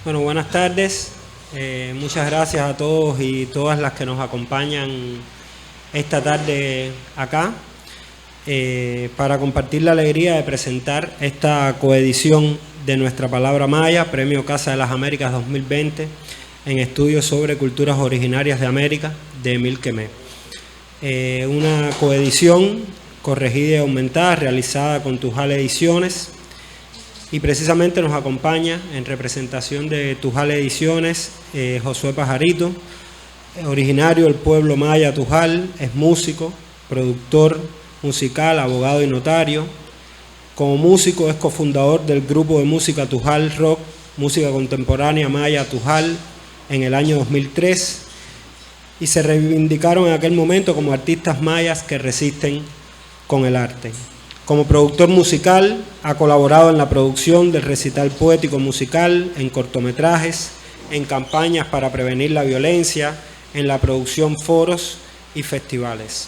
Bueno, buenas tardes. Muchas gracias a todos y todas las que nos acompañan esta tarde acá para compartir la alegría de presentar esta coedición de Nuestra Palabra Maya, Premio Casa de las Américas 2020, en estudios sobre culturas originarias de América, de Emil Quemé. Una coedición corregida y aumentada, realizada con Tujal Ediciones, y precisamente nos acompaña en representación de Tujal Ediciones Josué Pajarito, originario del pueblo maya Tujal, es músico, productor musical, abogado y notario. Como músico es cofundador del grupo de música Tujal Rock, música contemporánea maya Tujal, en el año 2003, y se reivindicaron en aquel momento como artistas mayas que resisten con el arte. Como productor musical, ha colaborado en la producción del recital poético musical, en cortometrajes, en campañas para prevenir la violencia, en la producción foros y festivales.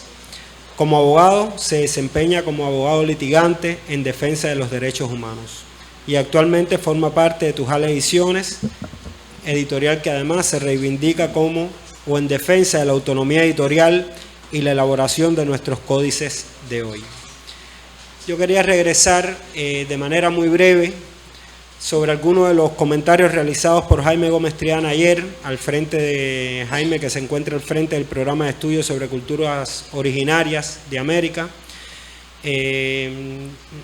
Como abogado, se desempeña como abogado litigante en defensa de los derechos humanos y actualmente forma parte de Tujal Ediciones, editorial que además se reivindica como o en defensa de la autonomía editorial y la elaboración de nuestros códices de hoy. Yo quería regresar de manera muy breve sobre algunos de los comentarios realizados por Jaime Gómez Triana ayer, al frente de Jaime, que se encuentra al frente del programa de estudios sobre culturas originarias de América.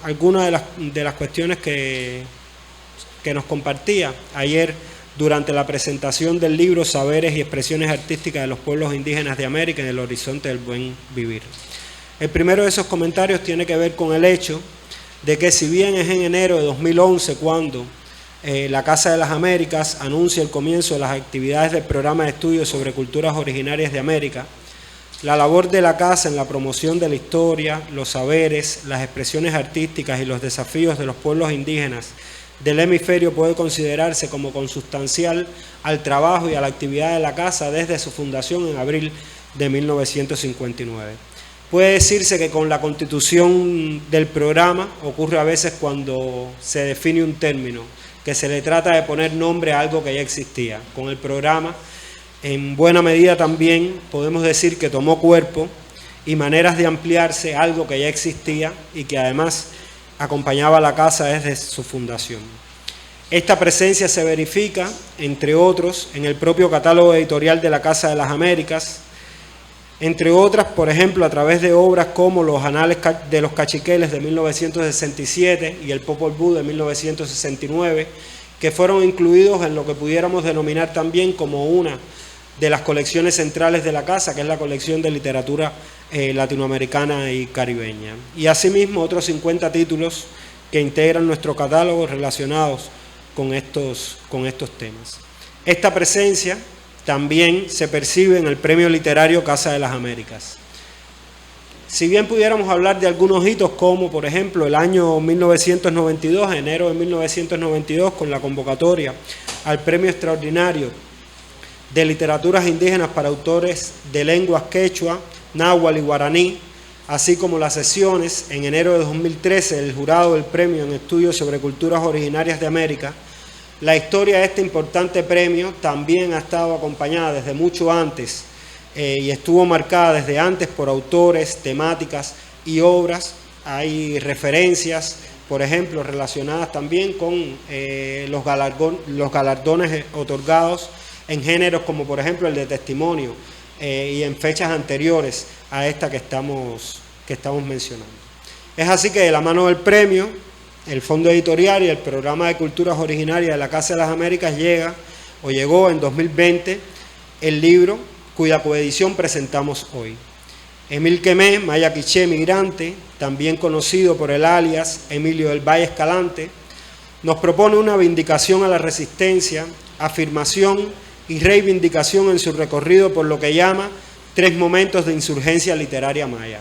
Algunas de las cuestiones que nos compartía ayer durante la presentación del libro Saberes y Expresiones Artísticas de los Pueblos Indígenas de América en el Horizonte del Buen Vivir. El primero de esos comentarios tiene que ver con el hecho de que si bien es en enero de 2011 cuando la Casa de las Américas anuncia el comienzo de las actividades del programa de estudios sobre culturas originarias de América, la labor de la Casa en la promoción de la historia, los saberes, las expresiones artísticas y los desafíos de los pueblos indígenas del hemisferio puede considerarse como consustancial al trabajo y a la actividad de la Casa desde su fundación en abril de 1959. Puede decirse que con la constitución del programa ocurre a veces cuando se define un término, que se le trata de poner nombre a algo que ya existía. Con el programa, en buena medida también podemos decir que tomó cuerpo y maneras de ampliarse algo que ya existía y que además acompañaba a la Casa desde su fundación. Esta presencia se verifica, entre otros, en el propio catálogo editorial de la Casa de las Américas, entre otras, por ejemplo, a través de obras como Los Anales de los Cachiqueles de 1967 y El Popol Vuh de 1969, que fueron incluidos en lo que pudiéramos denominar también como una de las colecciones centrales de la Casa, que es la colección de literatura latinoamericana y caribeña. Y asimismo otros 50 títulos que integran nuestro catálogo relacionados con estos temas. Esta presencia también se percibe en el Premio Literario Casa de las Américas. Si bien pudiéramos hablar de algunos hitos como, por ejemplo, el año 1992, enero de 1992, con la convocatoria al Premio Extraordinario de Literaturas Indígenas para autores de lenguas quechua, náhuatl y guaraní, así como las sesiones en enero de 2013 del jurado del Premio en Estudios sobre Culturas Originarias de América, la historia de este importante premio también ha estado acompañada desde mucho antes y estuvo marcada desde antes por autores, temáticas y obras. Hay referencias, por ejemplo, relacionadas también con los galardones otorgados en géneros como por ejemplo el de testimonio y en fechas anteriores a esta que estamos mencionando. Es así que de la mano del premio, el Fondo Editorial y el Programa de Culturas Originarias de la Casa de las Américas llegó en 2020 el libro cuya coedición presentamos hoy. Emil Quemé, maya quiché migrante, también conocido por el alias Emilio del Valle Escalante, nos propone una vindicación a la resistencia, afirmación y reivindicación en su recorrido por lo que llama 3 momentos de insurgencia literaria maya.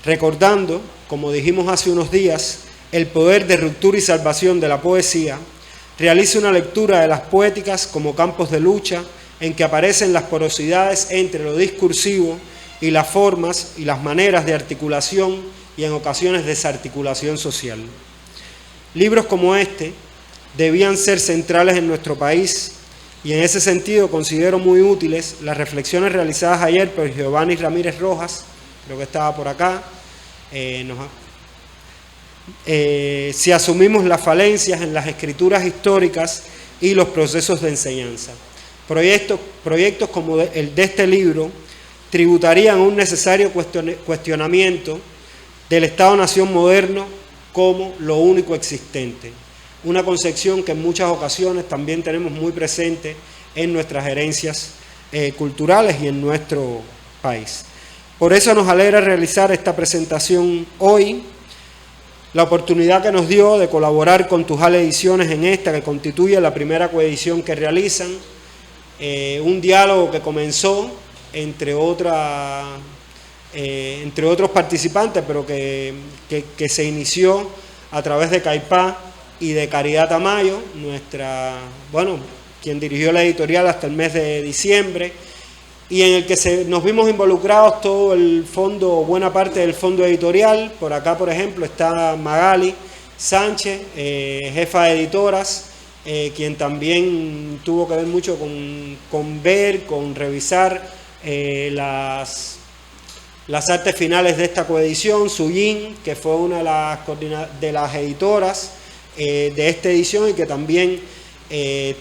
Recordando, como dijimos hace unos días, el poder de ruptura y salvación de la poesía, realiza una lectura de las poéticas como campos de lucha en que aparecen las porosidades entre lo discursivo y las formas y las maneras de articulación y en ocasiones desarticulación social. Libros como este debían ser centrales en nuestro país, y en ese sentido considero muy útiles las reflexiones realizadas ayer por Giovanni Ramírez Rojas, creo que estaba por acá. Si asumimos las falencias en las escrituras históricas y los procesos de enseñanza. Proyectos como el de este libro tributarían un necesario cuestionamiento del Estado-Nación moderno como lo único existente, una concepción que en muchas ocasiones también tenemos muy presente en nuestras herencias culturales y en nuestro país. Por eso nos alegra realizar esta presentación hoy, la oportunidad que nos dio de colaborar con Tujal Ediciones en esta, que constituye la primera coedición que realizan, un diálogo que comenzó entre otros participantes, pero que se inició a través de Caipá y de Caridad Tamayo, quien dirigió la editorial hasta el mes de diciembre, y en el que nos vimos involucrados todo el fondo, buena parte del fondo editorial. Por acá, por ejemplo, está Magali Sánchez, jefa de editoras, quien también tuvo que ver mucho con revisar las artes finales de esta coedición. Suyin, que fue una de las editoras de esta edición y que también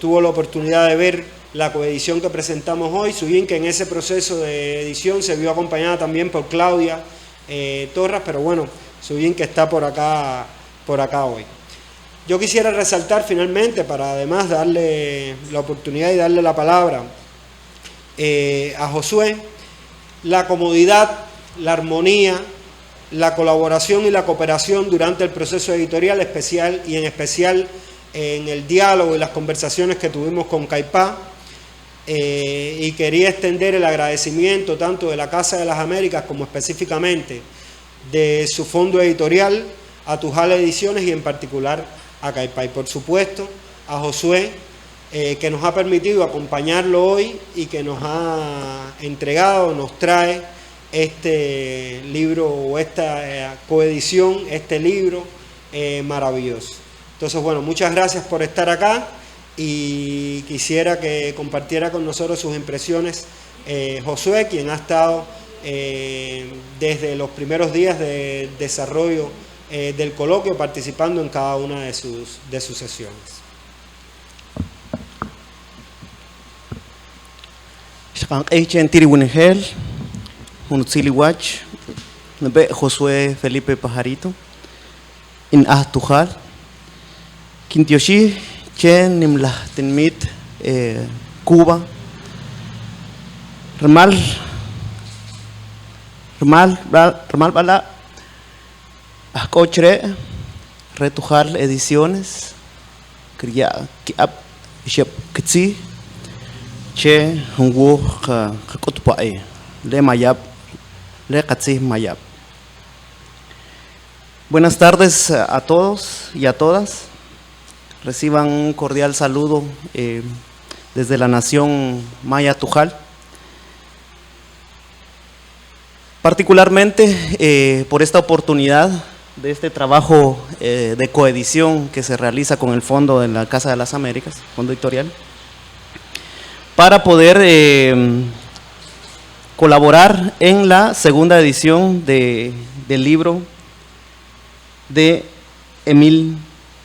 tuvo la oportunidad de ver la coedición que presentamos hoy. Suyin, que en ese proceso de edición se vio acompañada también por Claudia Torres, pero bueno, Suyin que está por acá hoy. Yo quisiera resaltar finalmente, para además darle la oportunidad y darle la palabra a Josué, la comodidad, la armonía, la colaboración y la cooperación durante el proceso editorial especial, y en especial en el diálogo y las conversaciones que tuvimos con Caipá, y quería extender el agradecimiento tanto de la Casa de las Américas como específicamente de su fondo editorial, a Tujal Ediciones y en particular a Caipá, y por supuesto a Josué, que nos ha permitido acompañarlo hoy y que nos ha entregado, nos trae este libro o esta coedición, este libro maravilloso. Entonces, bueno, muchas gracias por estar acá, y quisiera que compartiera con nosotros sus impresiones Josué, quien ha estado desde los primeros días de desarrollo del coloquio, participando en cada una de sus sesiones. Josué Felipe Pajarito, in Tujal, Quintioshi, Chen Nimla Tenmit, Cuba, Ramal Bala, Cochre, Retujal Ediciones, Kriya Kiap, Shep Kitsi, Che, Hungu, Kakotpae, Le Mayab, Le Katsi Mayab. Buenas tardes a todos y a todas. Reciban un cordial saludo desde la nación maya Tujal. Particularmente por esta oportunidad de este trabajo de coedición que se realiza con el fondo de la Casa de las Américas, fondo editorial, para poder colaborar en la segunda edición del libro de Émile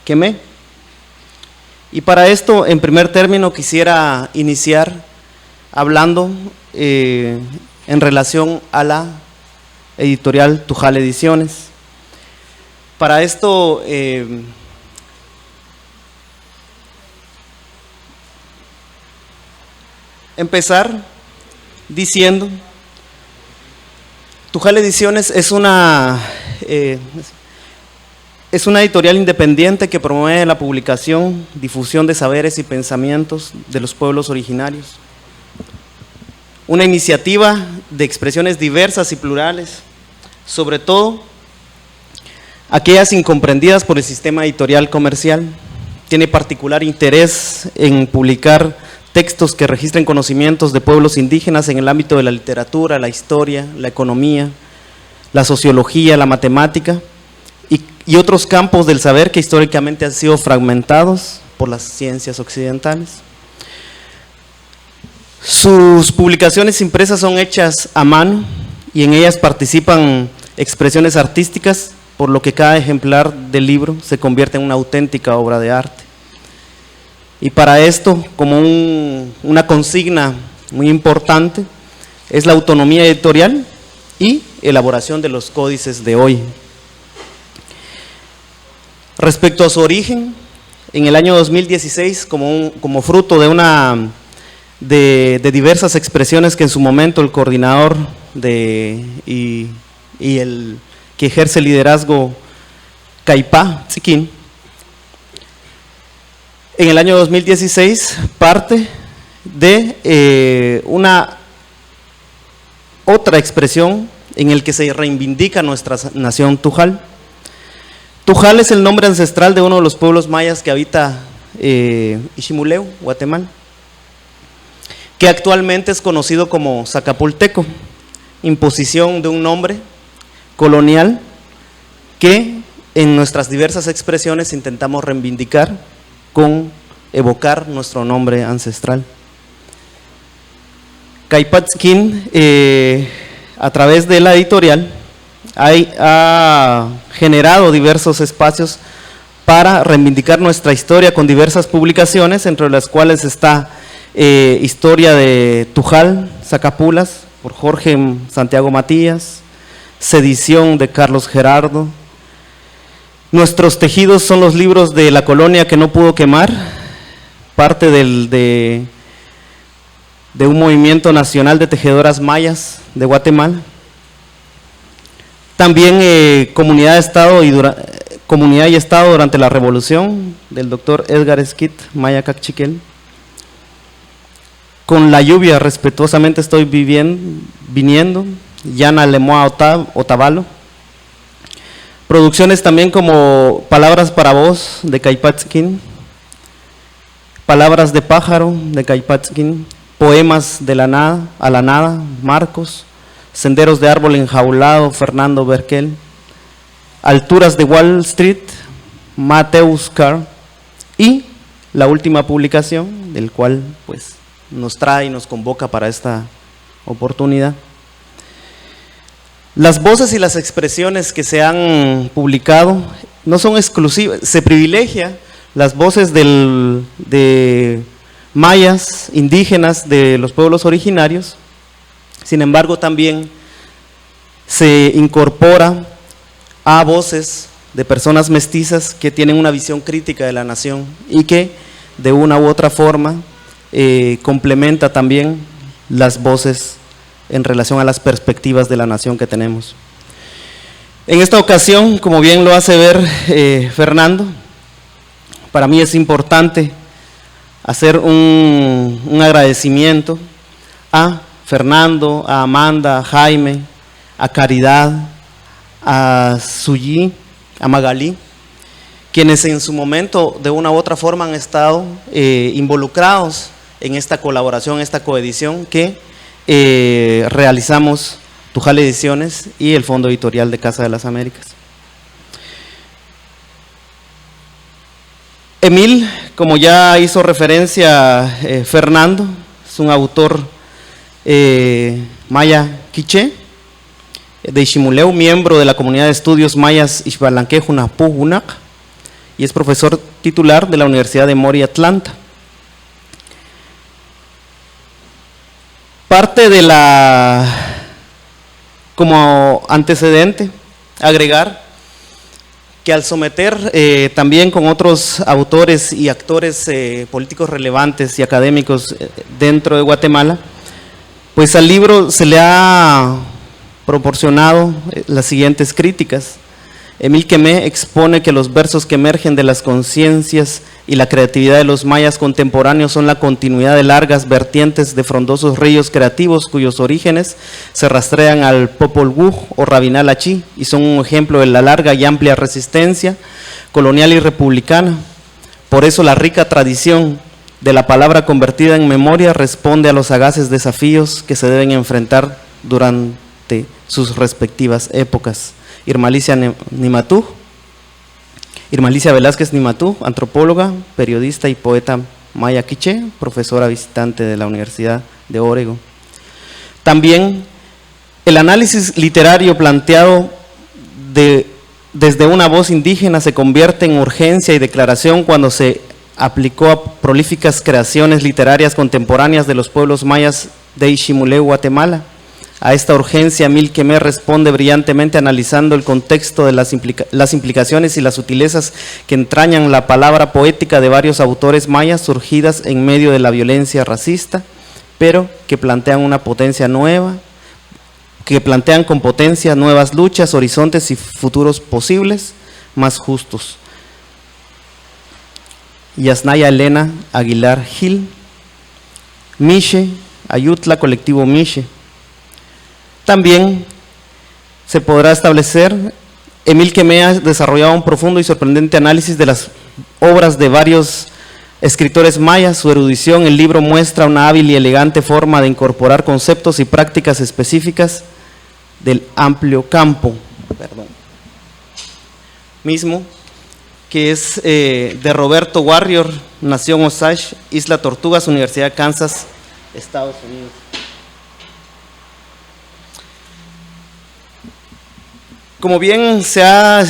Quemé. Y para esto, en primer término, quisiera iniciar hablando en relación a la editorial Tujal Ediciones. Para esto, empezar diciendo, Tujal Ediciones es una editorial independiente que promueve la publicación, difusión de saberes y pensamientos de los pueblos originarios. Una iniciativa de expresiones diversas y plurales, sobre todo aquellas incomprendidas por el sistema editorial comercial. Tiene particular interés en publicar textos que registren conocimientos de pueblos indígenas en el ámbito de la literatura, la historia, la economía, la sociología, la matemática y otros campos del saber que históricamente han sido fragmentados por las ciencias occidentales. Sus publicaciones impresas son hechas a mano y en ellas participan expresiones artísticas, por lo que cada ejemplar del libro se convierte en una auténtica obra de arte. Y para esto, como una consigna muy importante, es la autonomía editorial y elaboración de los códices de hoy. Respecto a su origen, en el año 2016, como fruto de diversas expresiones que en su momento el coordinador y el que ejerce liderazgo, Caipá Tz'iquín, en el año 2016 parte de una otra expresión en el que se reivindica nuestra nación Tujal. Tujal es el nombre ancestral de uno de los pueblos mayas que habita Iximuleu, Guatemala, que actualmente es conocido como Zacapulteco, imposición de un nombre colonial que en nuestras diversas expresiones intentamos reivindicar con evocar nuestro nombre ancestral. Caipá Tz'iquín, a través de la editorial, ha generado diversos espacios para reivindicar nuestra historia con diversas publicaciones, entre las cuales está Historia de Tujal, Zacapulas, por Jorge Santiago Matías, Sedición de Carlos Gerardo. Nuestros tejidos son los libros de la colonia que no pudo quemar, parte de un movimiento nacional de tejedoras mayas de Guatemala. También Comunidad y Estado durante la Revolución, del doctor Edgar Esquit, Maya Cachiquel. Con la lluvia respetuosamente estoy viniendo, Yana Lemoa Otavalo. Producciones también como Palabras para Vos, de Caipá Tz'iquín, Palabras de Pájaro, de Caipá Tz'iquín, Poemas de la Nada, a la Nada, Marcos, Senderos de Árbol Enjaulado, Fernando Berkel, Alturas de Wall Street, Mateus Carr, y la última publicación, del cual pues nos trae y nos convoca para esta oportunidad. Las voces y las expresiones que se han publicado no son exclusivas, se privilegia las voces de mayas, indígenas, de los pueblos originarios. Sin embargo, también se incorpora a voces de personas mestizas que tienen una visión crítica de la nación y que de una u otra forma complementa también las voces en relación a las perspectivas de la nación que tenemos. En esta ocasión, como bien lo hace ver Fernando, para mí es importante hacer un agradecimiento a Fernando, a Amanda, a Jaime, a Caridad, a Suyi, a Magalí, quienes en su momento de una u otra forma han estado involucrados en esta colaboración, esta coedición que realizamos Tujal Ediciones y el Fondo Editorial de Casa de las Américas. Emil, como ya hizo referencia Fernando, es un autor maya quiché de Iximuleu, miembro de la comunidad de estudios mayas Ixbalanque Junapu Hunac, y es profesor titular de la Universidad de Mori Atlanta. Parte de como antecedente, agregar que al someter también con otros autores y actores políticos relevantes y académicos dentro de Guatemala, pues al libro se le ha proporcionado las siguientes críticas. Emil Quemé expone que los versos que emergen de las conciencias y la creatividad de los mayas contemporáneos son la continuidad de largas vertientes de frondosos ríos creativos cuyos orígenes se rastrean al Popol Vuh o Rabinal Achí y son un ejemplo de la larga y amplia resistencia colonial y republicana. Por eso la rica tradición de la palabra convertida en memoria responde a los sagaces desafíos que se deben enfrentar durante sus respectivas épocas. Irmalicia Nimatú. Irma Alicia Velázquez Nimatú, antropóloga, periodista y poeta maya quiché, profesora visitante de la Universidad de Oregon. También el análisis literario planteado desde una voz indígena se convierte en urgencia y declaración cuando se aplicó a prolíficas creaciones literarias contemporáneas de los pueblos mayas de Iximuleu, Guatemala. A esta urgencia, Milquemé responde brillantemente analizando el contexto de las implicaciones y las sutilezas que entrañan la palabra poética de varios autores mayas surgidas en medio de la violencia racista, pero que plantean una potencia nueva, que plantean con potencia nuevas luchas, horizontes y futuros posibles, más justos. Yasnaya Elena Aguilar Gil, Mixe, Ayutla, colectivo Mixe. También se podrá establecer, Emil Quemé ha desarrollado un profundo y sorprendente análisis de las obras de varios escritores mayas. Su erudición, el libro muestra una hábil y elegante forma de incorporar conceptos y prácticas específicas del amplio campo, mismo, que es de Roberto Warrior, nació en Osage, Isla Tortugas, Universidad de Kansas, Estados Unidos. Como bien se ha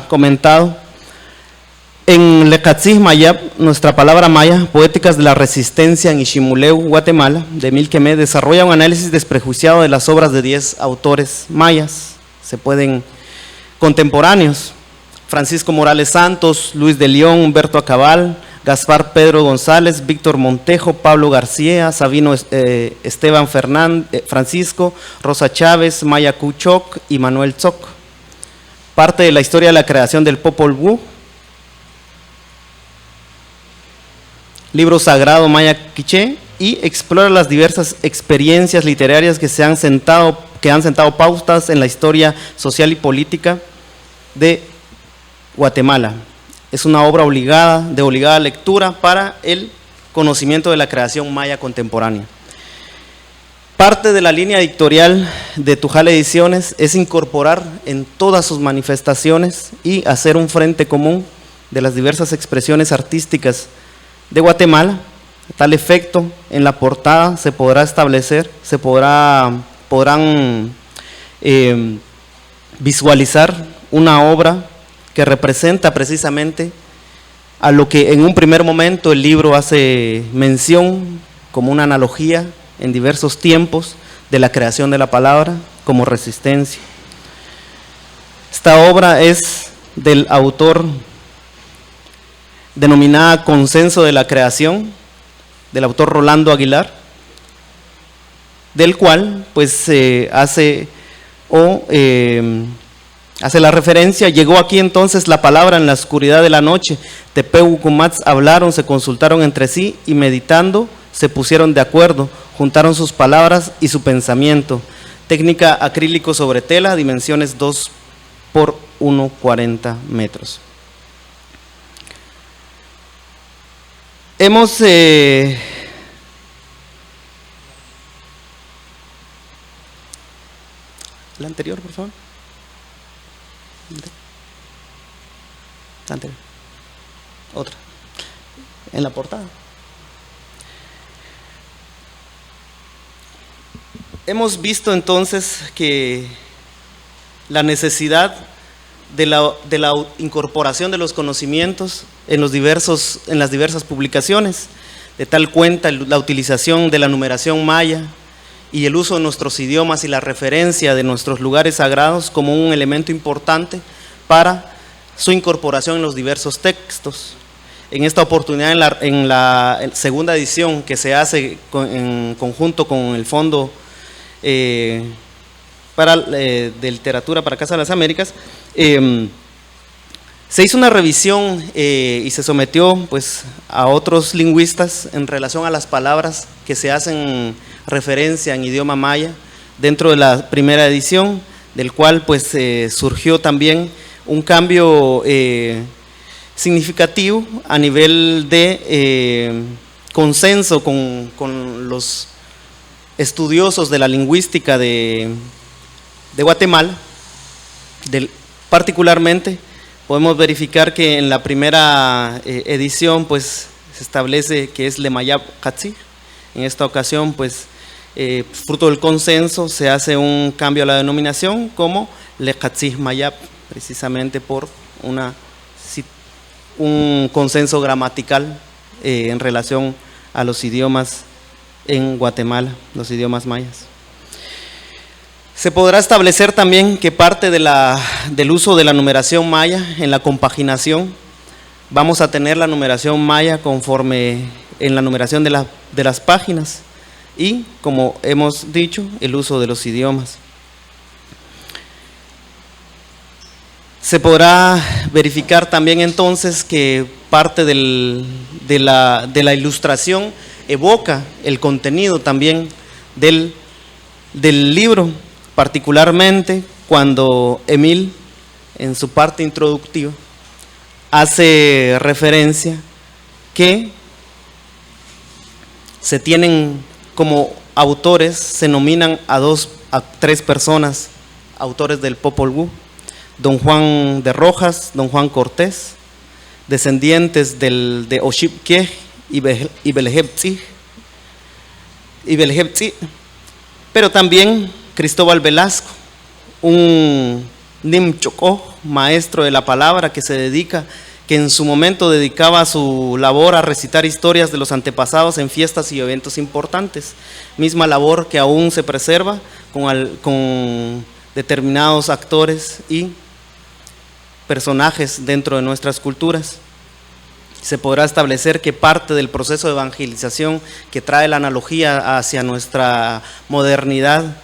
comentado, en Lecatzig Mayab, nuestra palabra maya, Poéticas de la Resistencia en Iximuleu, Guatemala, de Emil Quemé, desarrolla un análisis desprejuiciado de las obras de 10 autores mayas, contemporáneos: Francisco Morales Santos, Luis de León, Humberto Acabal, Gaspar Pedro González, Víctor Montejo, Pablo García, Sabino Esteban Francisco, Rosa Chávez, Maya Cuchoc y Manuel Tzoc. Parte de la historia de la creación del Popol Vuh, libro sagrado maya quiché, y explora las diversas experiencias literarias que han sentado pautas en la historia social y política de Guatemala. Es una obra de obligada lectura para el conocimiento de la creación maya contemporánea. Parte de la línea editorial de Tujal Ediciones es incorporar en todas sus manifestaciones y hacer un frente común de las diversas expresiones artísticas de Guatemala. A tal efecto, en la portada se podrá establecer, podrán visualizar una obra que representa precisamente a lo que en un primer momento el libro hace mención como una analogía en diversos tiempos de la creación de la palabra como resistencia. Esta obra es del autor denominada Consenso de la Creación, del autor Rolando Aguilar, del cual pues hace la referencia: llegó aquí entonces la palabra en la oscuridad de la noche, Tepeucumats hablaron, se consultaron entre sí y meditando se pusieron de acuerdo, juntaron sus palabras y su pensamiento. Técnica acrílico sobre tela, dimensiones 2 por 1,40 metros. Hemos la anterior, por favor. Anterior. Otra. En la portada. Hemos visto entonces que la necesidad de la incorporación de los conocimientos en las diversas publicaciones, de tal cuenta la utilización de la numeración maya y el uso de nuestros idiomas y la referencia de nuestros lugares sagrados como un elemento importante para su incorporación en los diversos textos. En esta oportunidad, en la segunda edición que se hace en conjunto con el Fondo de Literatura para Casa de las Américas, se hizo una revisión y se sometió pues a otros lingüistas en relación a las palabras que se hacen referencia en idioma maya dentro de la primera edición, del cual pues surgió también un cambio significativo a nivel de consenso con los estudiosos de la lingüística de Guatemala, particularmente podemos verificar que en la primera edición pues se establece que es Lemayab Katzig. En esta ocasión pues fruto del consenso se hace un cambio a la denominación como Le Katzig Mayab, precisamente por un consenso gramatical en relación a los idiomas en Guatemala, los idiomas mayas. Se podrá establecer también que parte del uso de la numeración maya en la compaginación, vamos a tener la numeración maya conforme en la numeración de las páginas y, como hemos dicho, el uso de los idiomas. Se podrá verificar también entonces que parte de la ilustración evoca el contenido también del libro, particularmente cuando Emil, en su parte introductiva, hace referencia que se tienen como autores, se nominan a 3 personas, autores del Popol Vuh: don Juan de Rojas, don Juan Cortés, descendientes de Oshipkej y Belejeptzig, pero también Cristóbal Velasco, un Nimchocó, maestro de la palabra que en su momento dedicaba su labor a recitar historias de los antepasados en fiestas y eventos importantes, misma labor que aún se preserva con determinados actores y personajes dentro de nuestras culturas. Se podrá establecer que parte del proceso de evangelización que trae la analogía hacia nuestra modernidad,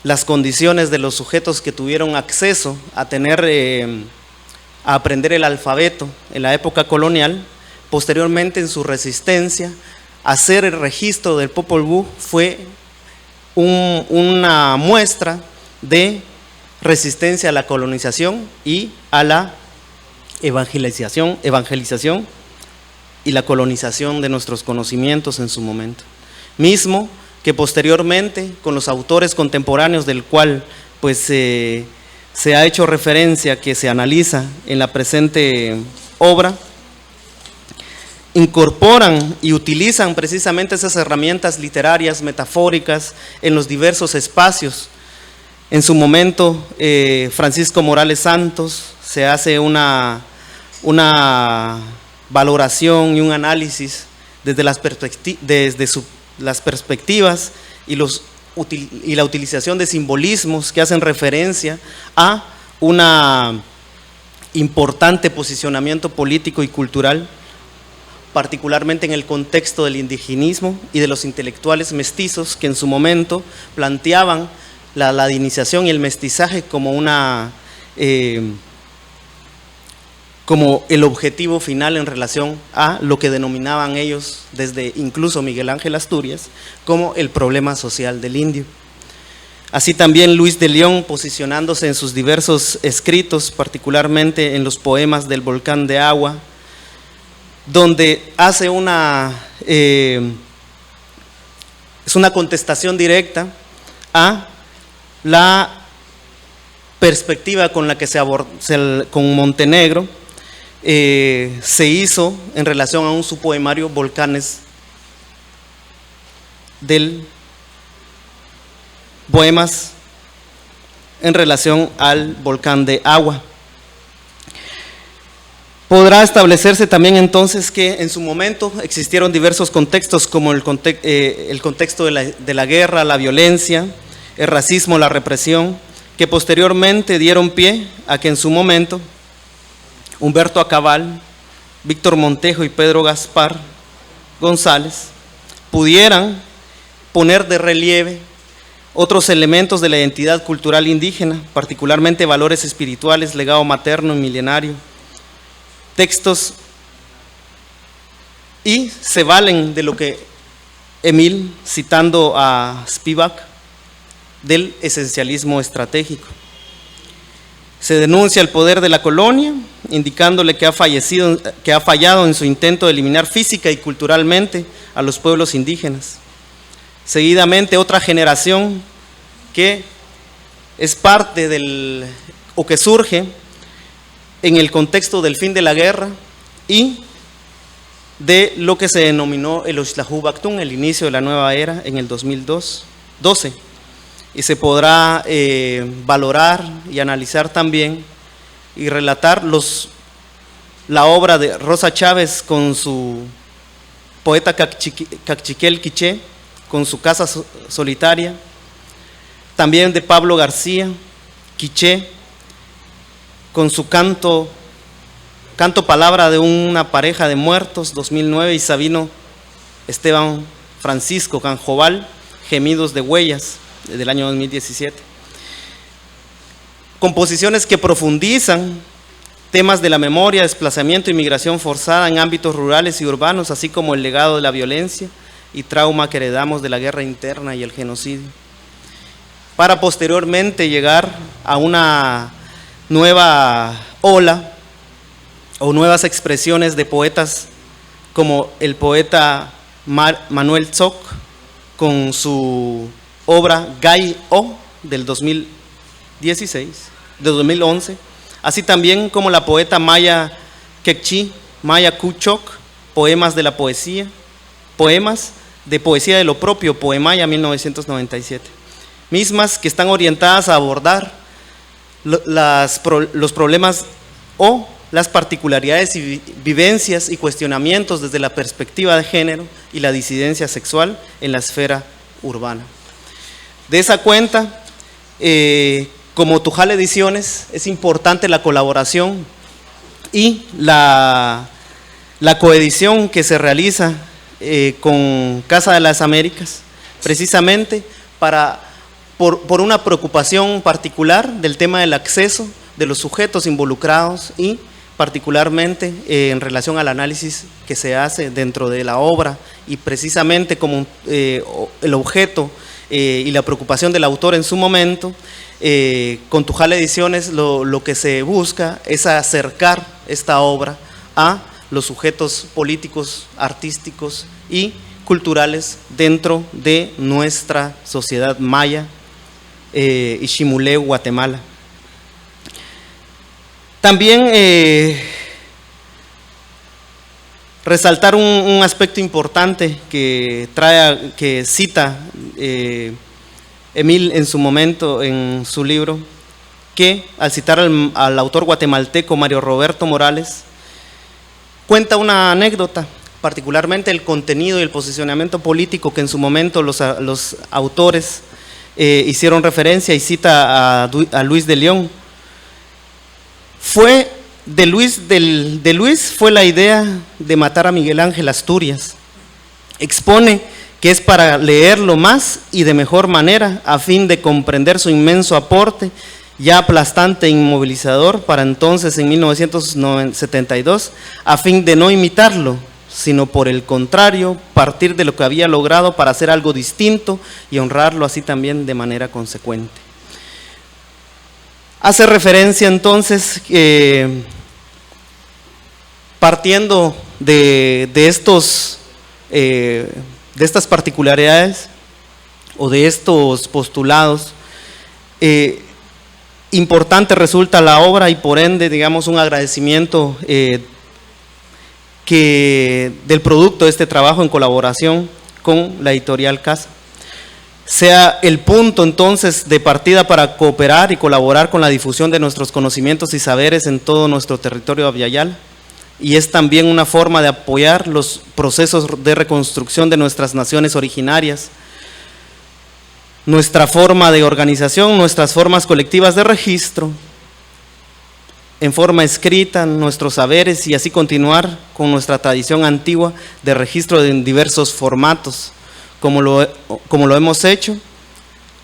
las condiciones de los sujetos que tuvieron acceso a a aprender el alfabeto en la época colonial, posteriormente en su resistencia, hacer el registro del Popol Vuh fue una muestra de resistencia a la colonización y a la evangelización y la colonización de nuestros conocimientos en su momento. Mismo que posteriormente, con los autores contemporáneos del cual pues se ha hecho referencia, que se analiza en la presente obra, incorporan y utilizan precisamente esas herramientas literarias, metafóricas, en los diversos espacios. En su momento, Francisco Morales Santos se hace una valoración y un análisis desde las perspectivas y la utilización de simbolismos que hacen referencia a un importante posicionamiento político y cultural, particularmente en el contexto del indigenismo y de los intelectuales mestizos que en su momento planteaban la ladinización y el mestizaje como como el objetivo final en relación a lo que denominaban ellos, desde incluso Miguel Ángel Asturias, como el problema social del indio. Así también Luis de León, posicionándose en sus diversos escritos, particularmente en los poemas del Volcán de Agua, donde hace es una contestación directa a la perspectiva con la que con Montenegro se hizo en relación a un subpoemario Volcanes poemas en relación al Volcán de Agua. Podrá establecerse también entonces que en su momento existieron diversos contextos como el contexto de la guerra, la violencia, el racismo, la represión, que posteriormente dieron pie a que en su momento Humberto Acabal, Víctor Montejo y Pedro Gaspar González pudieran poner de relieve otros elementos de la identidad cultural indígena, particularmente valores espirituales, legado materno y milenario, textos, y se valen de lo que Emil, citando a Spivak, del esencialismo estratégico. Se denuncia el poder de la colonia, indicándole que ha fallado en su intento de eliminar física y culturalmente a los pueblos indígenas. Seguidamente, otra generación que es parte o que surge en el contexto del fin de la guerra y de lo que se denominó el Oxlajú Bactún, el inicio de la nueva era en el 2012. Y se podrá valorar y analizar también y relatar la obra de Rosa Chávez con su poeta Cachiquel Quiché, con su Casa Solitaria, también de Pablo García Quiché, con su canto Palabra de una pareja de muertos, 2009, y Sabino Esteban Francisco Canjobal, Gemidos de huellas, del año 2017. Composiciones que profundizan temas de la memoria, desplazamiento y migración forzada en ámbitos rurales y urbanos, así como el legado de la violencia y trauma que heredamos de la guerra interna y el genocidio, para posteriormente llegar a una nueva ola o nuevas expresiones de poetas como el poeta Manuel Tzoc con su obra Gai O del 2011, así también como la poeta Maya Quechí, Maya Kuchok, Poemas de la Poesía, Poemas de Poesía de lo Propio, Poemaya 1997, mismas que están orientadas a abordar los problemas o las particularidades y vivencias y cuestionamientos desde la perspectiva de género y la disidencia sexual en la esfera urbana. De esa cuenta, como Tujal Ediciones, es importante la colaboración y la coedición que se realiza con Casa de las Américas, precisamente por una preocupación particular del tema del acceso de los sujetos involucrados y particularmente en relación al análisis que se hace dentro de la obra y precisamente como el objeto y la preocupación del autor en su momento, con Tujal Ediciones lo que se busca es acercar esta obra a los sujetos políticos, artísticos y culturales dentro de nuestra sociedad maya y Ximulé, Guatemala. También resaltar un aspecto importante que cita Emil en su momento en su libro, que al citar al autor guatemalteco Mario Roberto Morales, cuenta una anécdota, particularmente el contenido y el posicionamiento político que en su momento los autores hicieron referencia, y cita a Luis de León. De Luis fue la idea de matar a Miguel Ángel Asturias. Expone que es para leerlo más y de mejor manera a fin de comprender su inmenso aporte ya aplastante e inmovilizador para entonces en 1972, a fin de no imitarlo, sino por el contrario, partir de lo que había logrado para hacer algo distinto y honrarlo así también de manera consecuente. Hace referencia entonces, partiendo de estas particularidades o de estos postulados, importante resulta la obra y por ende, digamos, un agradecimiento del producto de este trabajo en colaboración con la editorial Casa, sea el punto entonces de partida para cooperar y colaborar con la difusión de nuestros conocimientos y saberes en todo nuestro territorio abyayal, y es también una forma de apoyar los procesos de reconstrucción de nuestras naciones originarias, nuestra forma de organización, nuestras formas colectivas de registro, en forma escrita, nuestros saberes, y así continuar con nuestra tradición antigua de registro en diversos formatos, como lo hemos hecho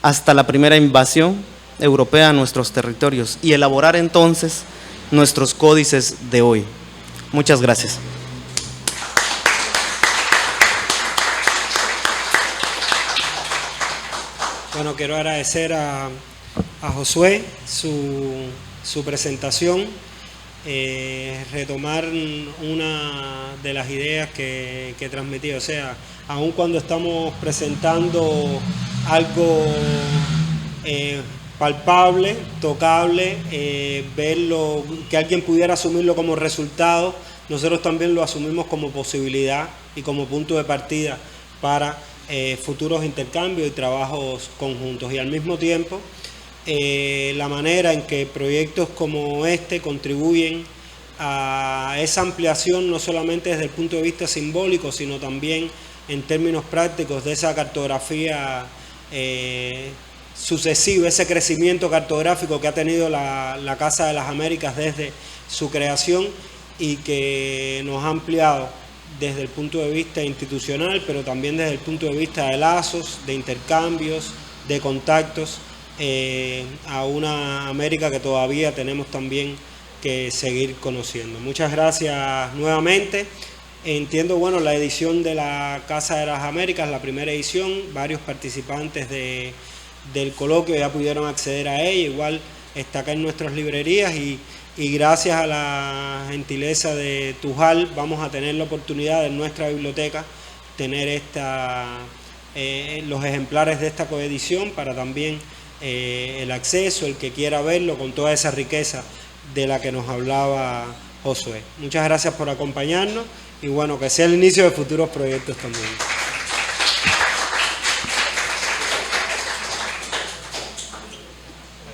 hasta la primera invasión europea a nuestros territorios, y elaborar entonces nuestros códices de hoy. Muchas gracias. Bueno, quiero agradecer a Josué su presentación, retomar una de las ideas que transmití, o sea, aun cuando estamos presentando algo palpable, tocable, verlo, que alguien pudiera asumirlo como resultado. Nosotros también lo asumimos como posibilidad y como punto de partida para futuros intercambios y trabajos conjuntos. Y al mismo tiempo, la manera en que proyectos como este contribuyen a esa ampliación, no solamente desde el punto de vista simbólico, sino también en términos prácticos de esa cartografía sucesiva, ese crecimiento cartográfico que ha tenido la Casa de las Américas desde su creación y que nos ha ampliado desde el punto de vista institucional, pero también desde el punto de vista de lazos, de intercambios, de contactos, a una América que todavía tenemos también que seguir conociendo. Muchas gracias nuevamente. Entiendo, bueno, la edición de la Casa de las Américas, la primera edición, varios participantes del coloquio ya pudieron acceder a ella, igual está acá en nuestras librerías y gracias a la gentileza de Tujal vamos a tener la oportunidad en nuestra biblioteca tener los ejemplares de esta coedición para también el acceso, el que quiera verlo con toda esa riqueza de la que nos hablaba Josué. Muchas gracias por acompañarnos y bueno, que sea el inicio de futuros proyectos también.